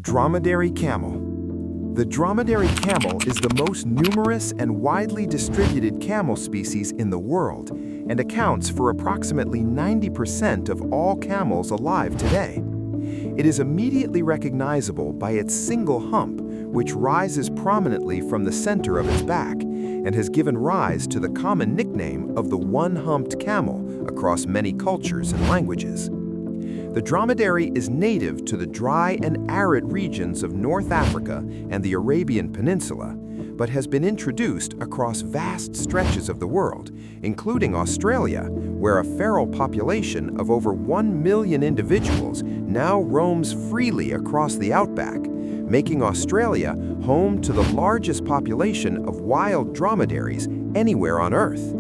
Dromedary camel. The dromedary camel is the most numerous and widely distributed camel species in the world and accounts for approximately 90% of all camels alive today. It is immediately recognizable by its single hump, which rises prominently from the center of its back and has given rise to the common nickname of the one-humped camel across many cultures and languages. The dromedary is native to the dry and arid regions of North Africa and the Arabian Peninsula, but has been introduced across vast stretches of the world, including Australia, where a feral population of over 1 million individuals now roams freely across the outback, making Australia home to the largest population of wild dromedaries anywhere on Earth.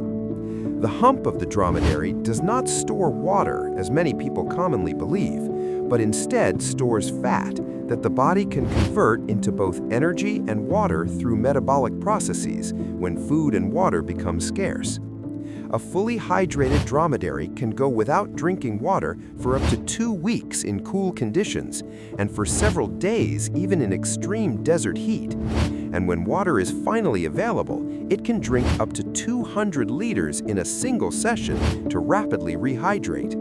The hump of the dromedary does not store water, as many people commonly believe, but instead stores fat that the body can convert into both energy and water through metabolic processes when food and water become scarce. A fully hydrated dromedary can go without drinking water for up to 2 weeks in cool conditions, and for several days even in extreme desert heat. And when water is finally available, it can drink up to 200 liters in a single session to rapidly rehydrate.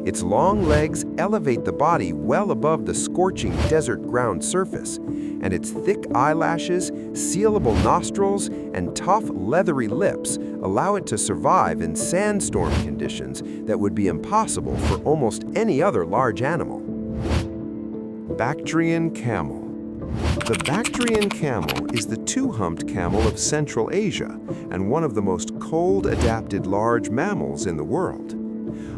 Its long legs elevate the body well above the scorching desert ground surface, and its thick eyelashes, sealable nostrils, and tough, leathery lips allow it to survive in sandstorm conditions that would be impossible for almost any other large animal. Bactrian camel. The Bactrian camel is the two-humped camel of Central Asia and one of the most cold-adapted large mammals in the world.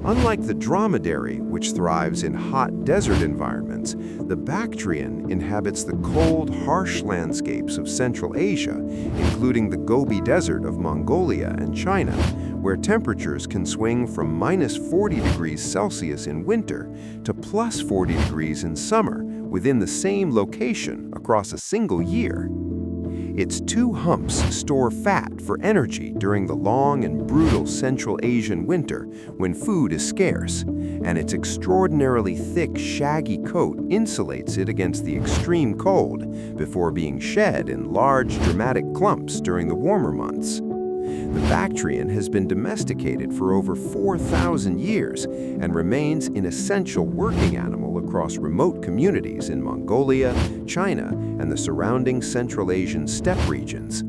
Unlike the dromedary, which thrives in hot desert environments, the Bactrian inhabits the cold, harsh landscapes of Central Asia, including the Gobi Desert of Mongolia and China, where temperatures can swing from -40 degrees Celsius in winter to +40 degrees in summer within the same location across a single year. Its two humps store fat for energy during the long and brutal Central Asian winter when food is scarce, and its extraordinarily thick, shaggy coat insulates it against the extreme cold before being shed in large, dramatic clumps during the warmer months. The Bactrian has been domesticated for over 4,000 years and remains an essential working animal across remote communities in Mongolia, China, and the surrounding Central Asian steppe regions.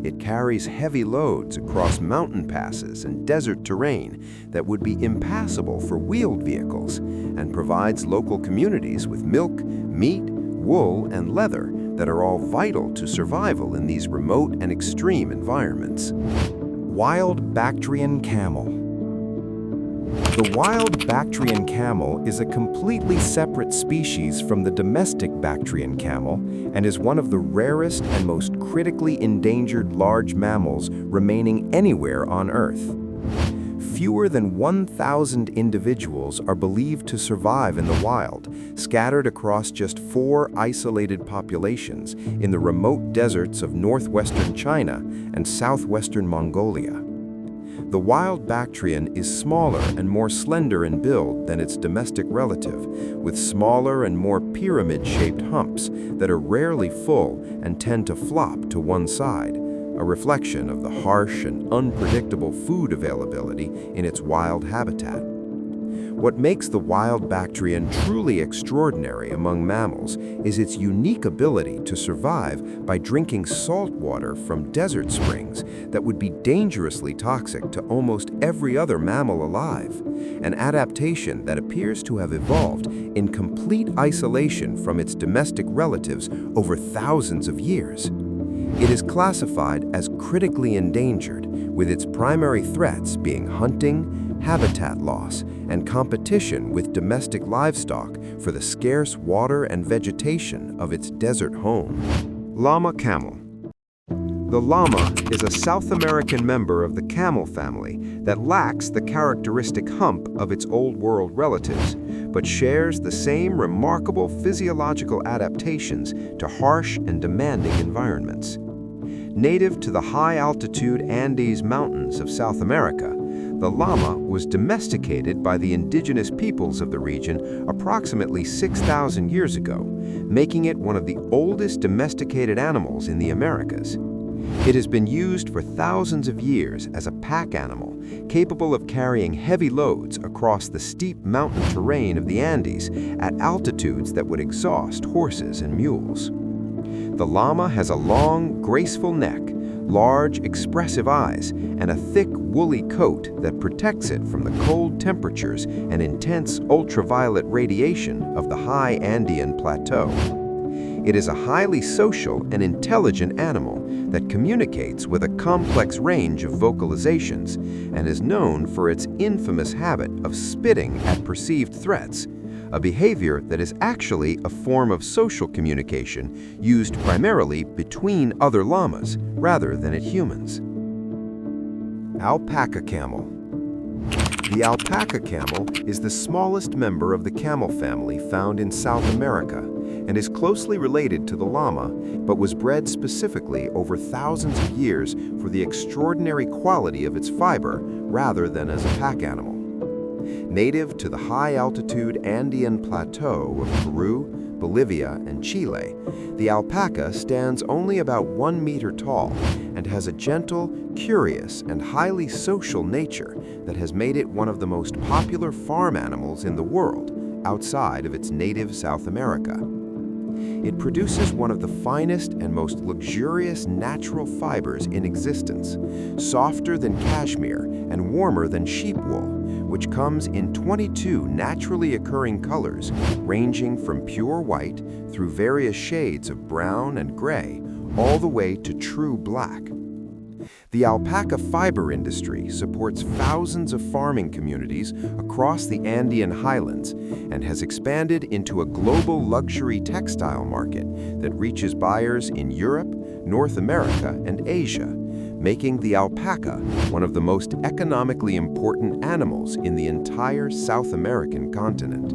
It carries heavy loads across mountain passes and desert terrain that would be impassable for wheeled vehicles and provides local communities with milk, meat, wool, and leather that are all vital to survival in these remote and extreme environments. Wild Bactrian camel. The wild Bactrian camel is a completely separate species from the domestic Bactrian camel and is one of the rarest and most critically endangered large mammals remaining anywhere on Earth. Fewer than 1,000 individuals are believed to survive in the wild, scattered across just 4 isolated populations in the remote deserts of northwestern China and southwestern Mongolia. The wild Bactrian is smaller and more slender in build than its domestic relative, with smaller and more pyramid-shaped humps that are rarely full and tend to flop to one side, a reflection of the harsh and unpredictable food availability in its wild habitat. What makes the wild Bactrian truly extraordinary among mammals is its unique ability to survive by drinking salt water from desert springs that would be dangerously toxic to almost every other mammal alive, an adaptation that appears to have evolved in complete isolation from its domestic relatives over thousands of years. It is classified as critically endangered, with its primary threats being hunting, habitat loss, and competition with domestic livestock for the scarce water and vegetation of its desert home. Llama camel. The llama is a South American member of the camel family that lacks the characteristic hump of its Old World relatives, but shares the same remarkable physiological adaptations to harsh and demanding environments. Native to the high-altitude Andes Mountains of South America, The llama was domesticated by the indigenous peoples of the region approximately 6,000 years ago, making it one of the oldest domesticated animals in the Americas. It has been used for thousands of years as a pack animal, capable of carrying heavy loads across the steep mountain terrain of the Andes at altitudes that would exhaust horses and mules. The llama has a long, graceful neck, large, expressive eyes, and a thick, woolly coat that protects it from the cold temperatures and intense ultraviolet radiation of the high Andean plateau. It is a highly social and intelligent animal that communicates with a complex range of vocalizations and is known for its infamous habit of spitting at perceived threats, a behavior that is actually a form of social communication used primarily between other llamas rather than at humans. Alpaca camel. The alpaca camel is the smallest member of the camel family found in South America and is closely related to the llama, but was bred specifically over thousands of years for the extraordinary quality of its fiber rather than as a pack animal. Native to the high-altitude Andean plateau of Peru, Bolivia, and Chile, the alpaca stands only about 1 meter tall and has a gentle, curious, and highly social nature that has made it one of the most popular farm animals in the world outside of its native South America. It produces one of the finest and most luxurious natural fibers in existence, softer than cashmere and warmer than sheep wool, which comes in 22 naturally occurring colors, ranging from pure white through various shades of brown and gray, all the way to true black. The alpaca fiber industry supports thousands of farming communities across the Andean highlands and has expanded into a global luxury textile market that reaches buyers in Europe, North America, and Asia, making the alpaca one of the most economically important animals in the entire South American continent.